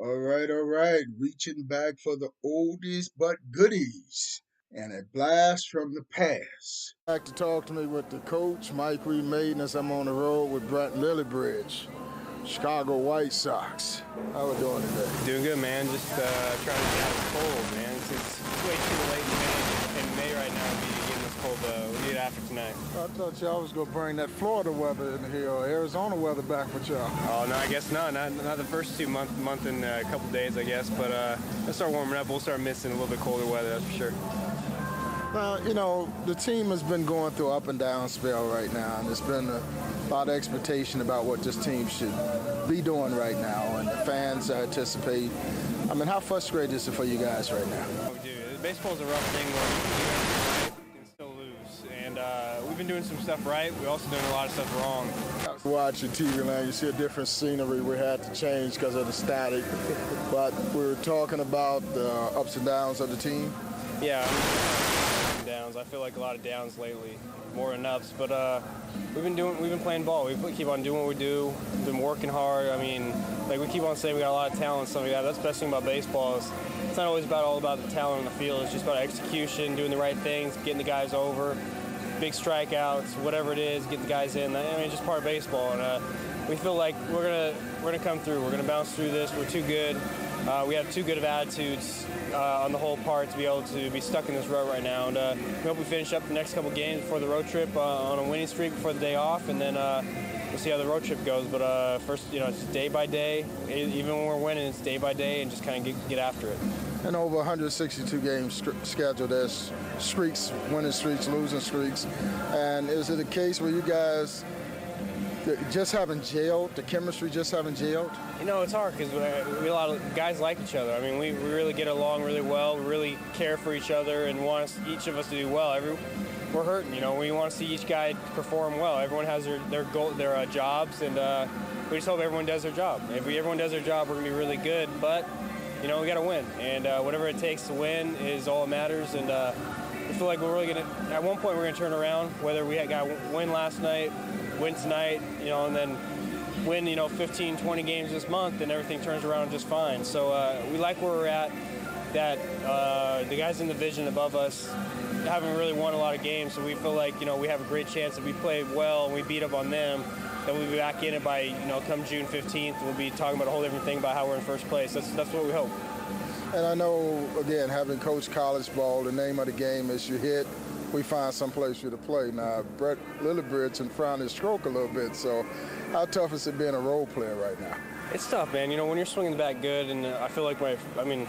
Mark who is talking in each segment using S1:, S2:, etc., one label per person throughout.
S1: All right. Reaching back for the oldies but goodies and a blast from the past. Like to talk to me with the coach, Mayden, as I'm on the road with Brent Lillbridge, Chicago White Sox. How we doing today?
S2: Doing good, man. Just trying to get out of the cold, man. It's way too late in May right now to be getting this cold. We need it after tonight.
S1: I thought y'all was going to bring that Florida weather in here or Arizona weather back with y'all.
S2: Oh, no, I guess not. Not the first month and a couple days, I guess. But let's start warming up. We'll start missing a little bit colder weather, that's for sure.
S1: Well, you know, the team has been going through up and down spell right now, and there's been a lot of expectation about what this team should be doing right now, and the fans anticipate. I mean, how frustrating is it for you guys right now?
S2: Oh, dude, baseball's a rough thing where you can still lose, and we've been doing some stuff right. We're also doing a lot of stuff wrong.
S1: Watching TV land, you see a different scenery. We had to change because of the static, but we're talking about the ups and downs of the team.
S2: Yeah, downs. I feel like a lot of downs lately, more than ups. But we've been playing ball. We keep on doing what we do. We've been working hard. I mean, like we keep on saying we got a lot of talent and stuff like that. That's the best thing about baseball is it's not always all about the talent on the field. It's just about execution, doing the right things, getting the guys over, big strikeouts, whatever it is, getting the guys in. I mean, it's just part of baseball. And we feel like we're gonna come through. We're gonna bounce through this. We're too good. We have too good of attitudes on the whole part to be able to be stuck in this rut right now. And we hope we finish up the next couple games before the road trip on a winning streak before the day off, and then we'll see how the road trip goes. But first, it's day by day. Even when we're winning, it's day by day, and just kind of get after it.
S1: And over 162 games scheduled, there's streaks, winning streaks, losing streaks. And is it a case where you guys just haven't gelled, the chemistry just haven't gelled?
S2: You know, it's hard because we a lot of guys like each other. I mean, we really get along really well. We really care for each other and want each of us to do well. We're hurting, we want to see each guy perform well. Everyone has their jobs, and we just hope everyone does their job. If everyone does their job, we're going to be really good. But, we got to win, and whatever it takes to win is all that matters. And we feel like we're really going to, at one point, we're going to turn around, whether we got a win last night, win tonight, and then win, 15, 20 games this month, and everything turns around just fine. So we like where we're at, that the guys in the division above us haven't really won a lot of games, so we feel like, we have a great chance if we play well and we beat up on them, that we'll be back in it by, come June 15th. We'll be talking about a whole different thing about how we're in first place. That's what we hope.
S1: And I know, again, having coached college ball, the name of the game is you hit, we find some place for you to play. Now, Brent Lillbridge in front his stroke a little bit, so how tough is it being a role player right now?
S2: It's tough, man. When you're swinging the bat good, and I feel like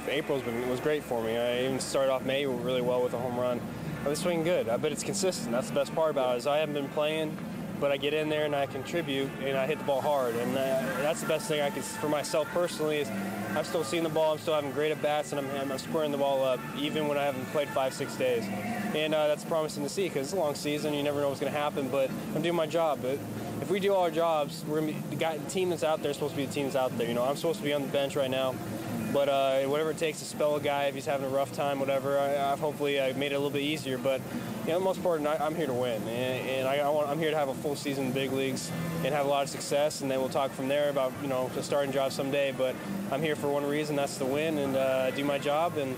S2: April was great for me. I even started off May really well with a home run. I was swinging good. I bet it's consistent. That's the best part about it is I haven't been playing, but I get in there and I contribute and I hit the ball hard. And that's the best thing I can, for myself personally, is I'm still seeing the ball. I'm still having great at-bats, and I'm squaring the ball up even when I haven't played 5-6 days. And that's promising to see because it's a long season. You never know what's going to happen, but I'm doing my job. But if we do all our jobs, we're going to be the team that's out there is supposed to be the team that's out there. I'm supposed to be on the bench right now. But whatever it takes to spell a guy, if he's having a rough time, whatever, hopefully I made it a little bit easier. But the most important, I'm here to win, and I'm here to have a full season in the big leagues and have a lot of success. And then we'll talk from there about the starting job someday. But I'm here for one reason, that's to win and do my job. And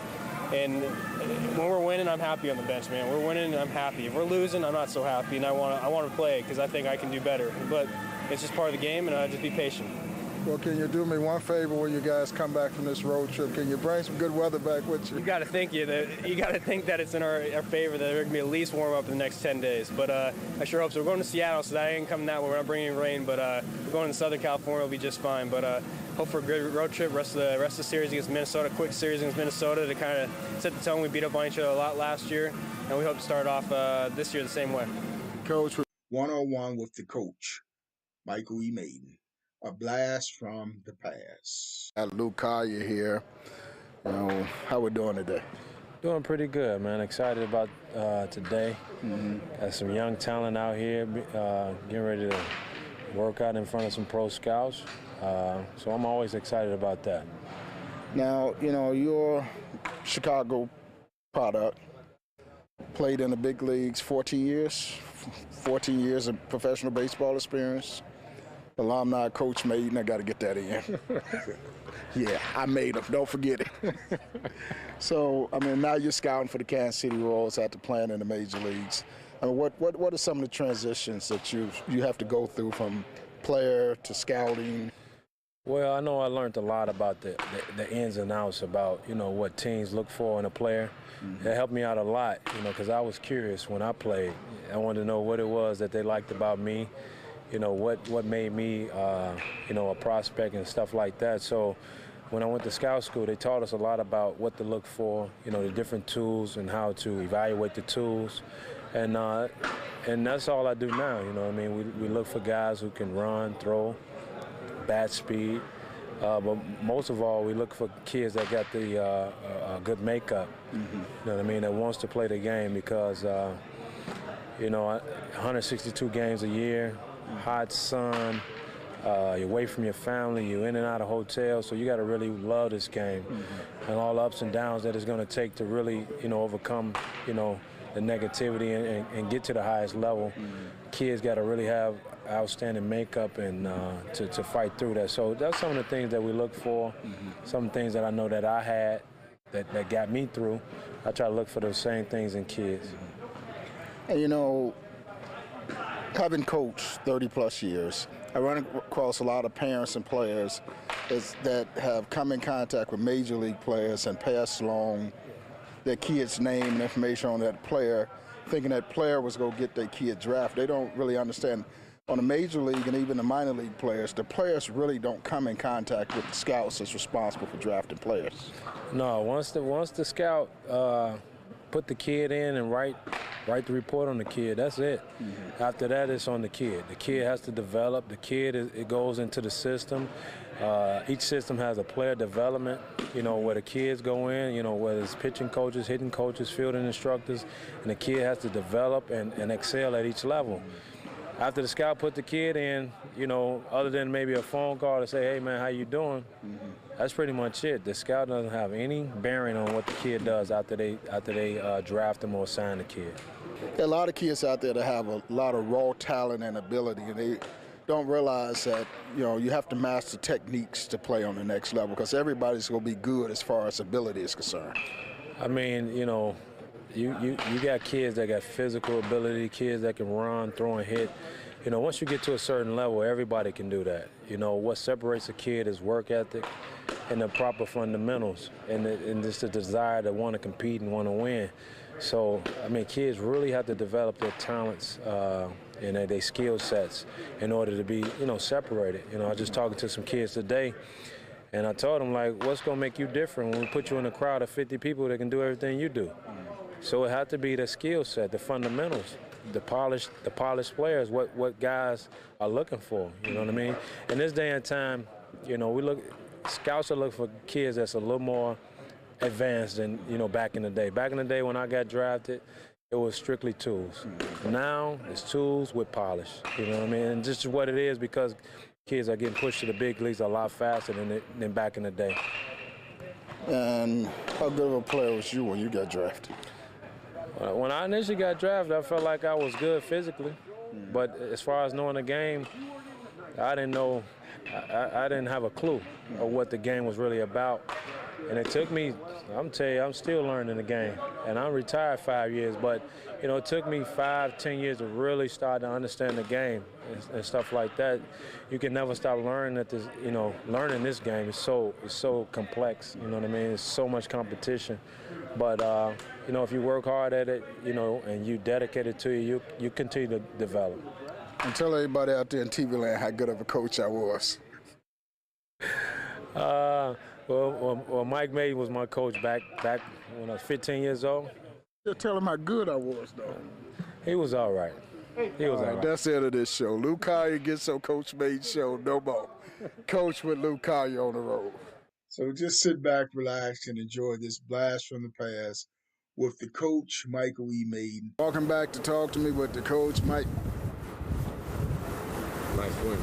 S2: when we're winning, I'm happy on the bench, man. We're winning, and I'm happy. If we're losing, I'm not so happy, and I want to play because I think I can do better. But it's just part of the game, and just be patient.
S1: Well, can you do me one favor when you guys come back from this road trip? Can you bring some good weather back with you?
S2: You got to think that it's in our favor that they're going to be at least warm up in the next 10 days. But I sure hope so. We're going to Seattle, so that ain't coming that way. We're not bringing rain, but we're going to Southern California. It'll be just fine. But hope for a good road trip. Rest of the series against Minnesota. Quick series against Minnesota to kind of set the tone. We beat up on each other a lot last year, and we hope to start off this year the same way.
S1: Coach, one-on-one with the coach, Michael E. Mayden. A blast from the past. Luke Collier here. How we doing today?
S3: Doing pretty good, man. Excited about today. Got some young talent out here, getting ready to work out in front of some pro scouts. So I'm always excited about that.
S1: Now, you're Chicago product. Played in the big leagues 14 years of professional baseball experience. Alumni Coach Mayden, I got to get that in. Yeah, I made him. Don't forget it. So, I mean, now you're scouting for the Kansas City Royals after playing in the major leagues. I mean, what are some of the transitions that you have to go through from player to scouting?
S3: Well, I know I learned a lot about the ins and outs about, what teams look for in a player. Mm-hmm. It helped me out a lot, because I was curious when I played. I wanted to know what it was that they liked about me, what made me, a prospect and stuff like that. So when I went to scout school, they taught us a lot about what to look for, the different tools and how to evaluate the tools. And that's all I do now, we look for guys who can run, throw, bat speed, but most of all, we look for kids that got the good makeup, that wants to play the game because, 162 games a year, hot sun, you're away from your family, you're in and out of hotels, so you got to really love this game and all the ups and downs that it's going to take to really, overcome, the negativity and get to the highest level. Kids got to really have outstanding makeup and to fight through that. So that's some of the things that we look for, some things that I know that I had that got me through. I try to look for those same things in kids.
S1: And having coached 30-plus years, I run across a lot of parents and players that have come in contact with major league players and passed along their kid's name and information on that player, thinking that player was going to get their kid drafted. They don't really understand. On the major league and even the minor league players, the players really don't come in contact with the scouts that's responsible for drafting players.
S3: No, once the scout put the kid in and write the report on the kid, that's it. After that, it's on the kid. The kid has to develop. The kid, it goes into the system. Each system has a player development, where the kids go in, whether it's pitching coaches, hitting coaches, fielding instructors, and the kid has to develop and excel at each level. After the scout put the kid in, other than maybe a phone call to say, hey, man, how you doing? That's pretty much it. The scout doesn't have any bearing on what the kid does after they draft him or sign the kid.
S1: There are a lot of kids out there that have a lot of raw talent and ability, and they don't realize that, you have to master techniques to play on the next level because everybody's going to be good as far as ability is concerned.
S3: I mean, you got kids that got physical ability, kids that can run, throw, and hit. Once you get to a certain level, everybody can do that. What separates a kid is work ethic and the proper fundamentals and just the desire to want to compete and want to win. So, I mean, kids really have to develop their talents and their skill sets in order to be, separated. I was just talking to some kids today, and I told them, like, what's going to make you different when we put you in a crowd of 50 people that can do everything you do? So it had to be the skill set, the fundamentals, the polished players, what guys are looking for, you know what I mean? In this day and time, scouts are looking for kids that's a little more advanced than, back in the day. Back in the day when I got drafted, it was strictly tools. Now it's tools with polish, you know what I mean? And this is what it is because kids are getting pushed to the big leagues a lot faster than back in the day.
S1: And how good of a player was you when you got drafted?
S3: When I initially got drafted, I felt like I was good physically. But as far as knowing the game, I didn't know. I didn't have a clue of what the game was really about. And it took me, I'm telling you, I'm still learning the game. And I'm retired 5 years, but, it took me 5-10 years to really start to understand the game and stuff like that. You can never stop learning at this, learning this game. It's so complex, you know what I mean? It's so much competition. But, if you work hard at it, and you dedicate it to you continue to develop.
S1: And tell everybody out there in TV land how good of a coach I was.
S3: Well, Mike Mayden was my coach back when I was 15 years old.
S1: Just tell him how good I was, though.
S3: He was all right. He was all right.
S1: That's the end of this show. Lou Collier gets on Coach Mayden's show no more. Coach with Lou Collier on the road. So just sit back, relax, and enjoy this blast from the past with the coach, Michael E. Mayden. Welcome back to Talk to Me with the coach, Mike.
S3: Nice win.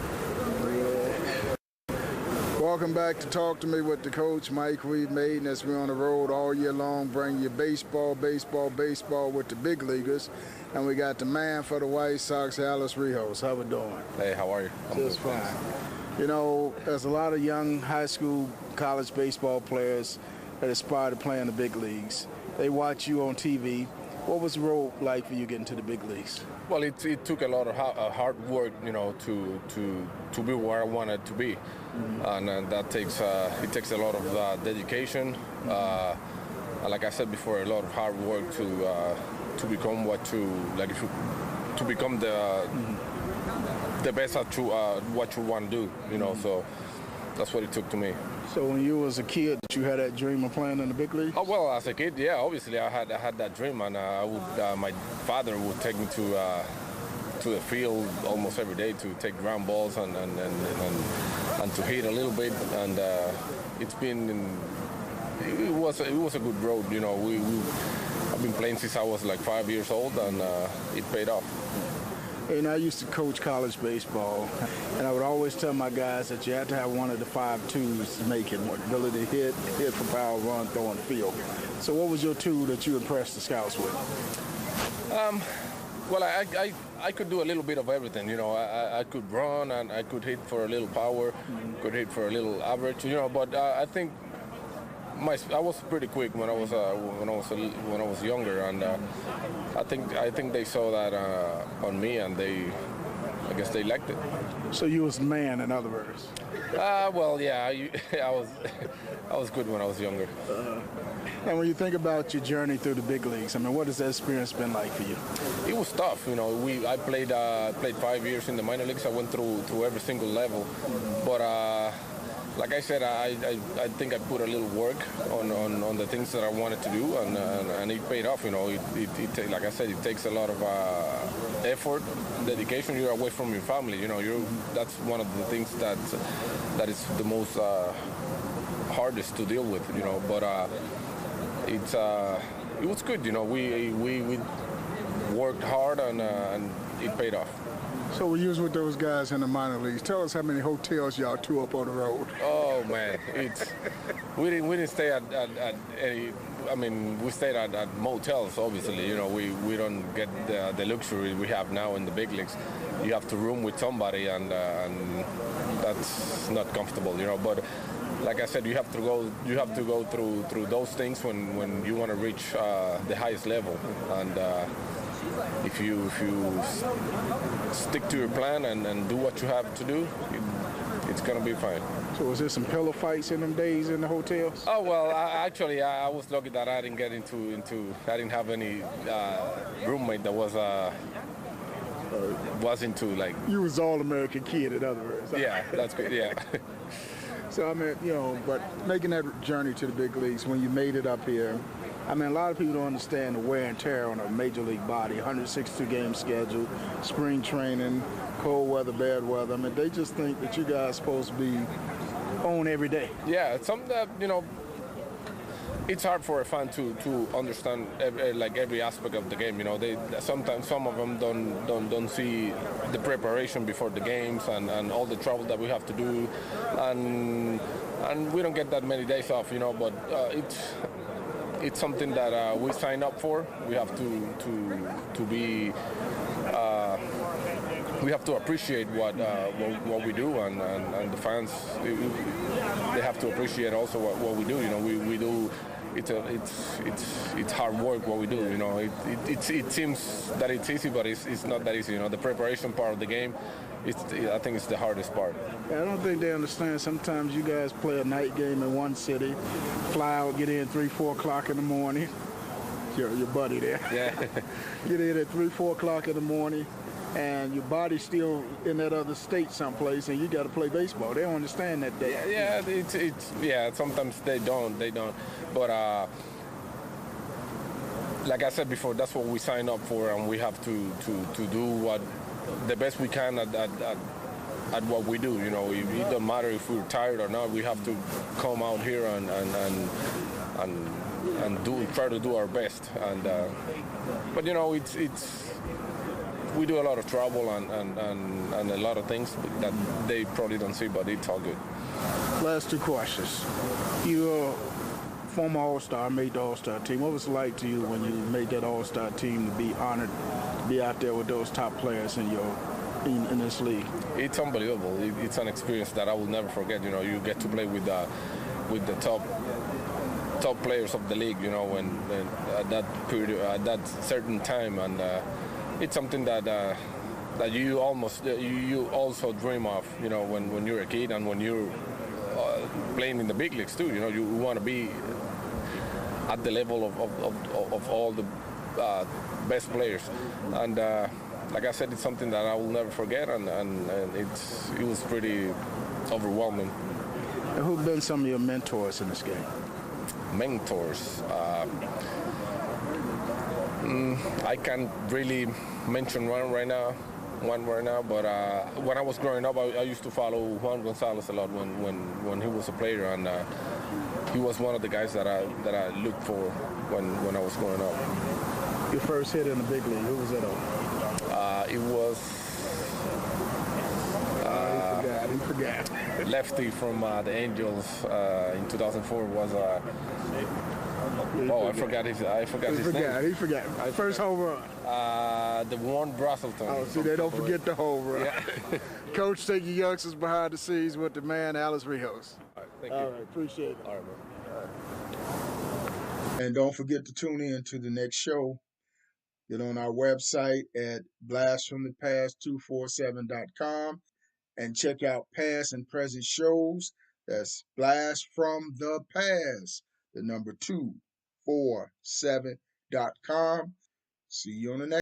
S1: Well, Welcome back to Talk to Me with the coach, Mike Mayden, as we're on the road all year long, bringing you baseball with the big leaguers. And we got the man for the White Sox, Rios. How we doing?
S4: Hey, how are you?
S1: Just fine. You know, there's a lot of young high school, college baseball players that aspire to play in the big leagues. They watch you on TV. What was the road like for you getting to the big leagues?
S4: Well, it took a lot of hard work, you know, to be where I wanted to be, and that takes it takes a lot of dedication. Like I said before, a lot of hard work to become to become the best at what you want to do, you know. So that's what it took to me.
S1: So when you was a kid, did you have that dream of playing in the big leagues?
S4: Oh, well, as a kid, yeah, obviously I had that dream, and my father would take me to the field almost every day to take ground balls and to hit a little bit, and it was a good road, you know. I've been playing since I was like 5 years old, and it paid off.
S1: And I used to coach college baseball, and I would always tell my guys that you had to have one of the 5 tools to make it: ability to hit for power, run, throw on the field. So what was your tool that you impressed the scouts with?
S4: Well, I could do a little bit of everything, you know. I could run, and I could hit for a little power, could hit for a little average, you know. But I think I was pretty quick when I was younger, and I think they saw that on me, and I guess they liked it.
S1: So you was the man, in other words.
S4: Well, yeah, I was good when I was younger.
S1: And when you think about your journey through the big leagues, I mean, what has that experience been like for you?
S4: It was tough, you know. I played 5 years in the minor leagues. I went through every single level, but like I said, I think I put a little work on the things that I wanted to do, and it paid off. You know, like I said, it takes a lot of effort, dedication. You're away from your family. You know, that's one of the things that is the most hardest to deal with. You know, but it was good. You know, we worked hard, and it paid off.
S1: So we was with those guys in the minor leagues. Tell us how many hotels y'all tore up on the road.
S4: Oh man, we didn't stay at any. I mean, we stayed at motels. Obviously, you know, we don't get the luxury we have now in the big leagues. You have to room with somebody, and that's not comfortable, you know. But like I said, you have to go through those things when you want to reach the highest level, and. If you stick to your plan and do what you have to do, it's going to be fine.
S1: So was there some pillow fights in them days in the hotels?
S4: Oh, well, I was lucky that I didn't get into I didn't have any roommate that was into, like...
S1: You was all-American kid, in other words.
S4: Yeah, that's good, yeah.
S1: So, I mean, you know, but making that journey to the big leagues, when you made it up here, I mean, a lot of people don't understand the wear and tear on a major league body, 162-game schedule, spring training, cold weather, bad weather. I mean, they just think that you guys are supposed to be on every day.
S4: Yeah, it's something that, you know, it's hard for a fan to understand every aspect of the game. You know, sometimes some of them don't see the preparation before the games and all the travel that we have to do, and we don't get that many days off. You know, but it's something that we sign up for. We have to be. We have to appreciate what we do, and the fans they have to appreciate also what we do. You know, we do. It's hard work what we do. You know, it seems that it's easy, but it's not that easy. You know, the preparation part of the game, I think it's the hardest part.
S1: I don't think they understand. Sometimes you guys play a night game in one city, fly out, get in 3-4 o'clock in the morning. Your buddy there.
S4: Yeah.
S1: Get in at 3-4 o'clock in the morning, and your body's still in that other state someplace, and you got to play baseball. They don't understand that.
S4: Yeah. Sometimes they don't. But like I said before, that's what we sign up for, and we have to do what the best we can at what we do. You know, it doesn't matter if we're tired or not. We have to come out here and try to do our best. And but you know, we do a lot of trouble and a lot of things that they probably don't see, but it's all good.
S1: Last two questions. You're a former All-Star, made the All-Star team. What was it like to you when you made that All-Star team to be honored to be out there with those top players in this league?
S4: It's unbelievable. It's an experience that I will never forget. You know, you get to play with the top players of the league. You know, when at that period, at that certain time, and it's something that you also dream of. You know, when you're a kid and when you're playing in the big leagues too. You know, you want to be at the level of all the best players, and like I said, it's something that I will never forget, and it was pretty overwhelming.
S1: And who've been some of your mentors in this game?
S4: Mentors. I can't really mention one right now, but when I was growing up, I used to follow Juan Gonzalez a lot when he was a player, and he was one of the guys that I looked for when I was growing up.
S1: Your first hit in the big league, who was that on?
S4: It was
S1: he forgot.
S4: lefty from the Angels in 2004 was I forgot his name.
S1: He forgot. First home run.
S4: The Warren Brazelton.
S1: Oh, see, they don't forget the home run.
S4: Yeah.
S1: Coach, take your youngsters behind the scenes with the man, Alice Rios.
S4: All right, thank you.
S1: All right, appreciate it.
S4: All right, man.
S1: And don't forget to tune in to the next show. Get on our website at blastfromthepast247.com and check out past and present shows. That's Blast from the Past, the number 247.com. See you on the next.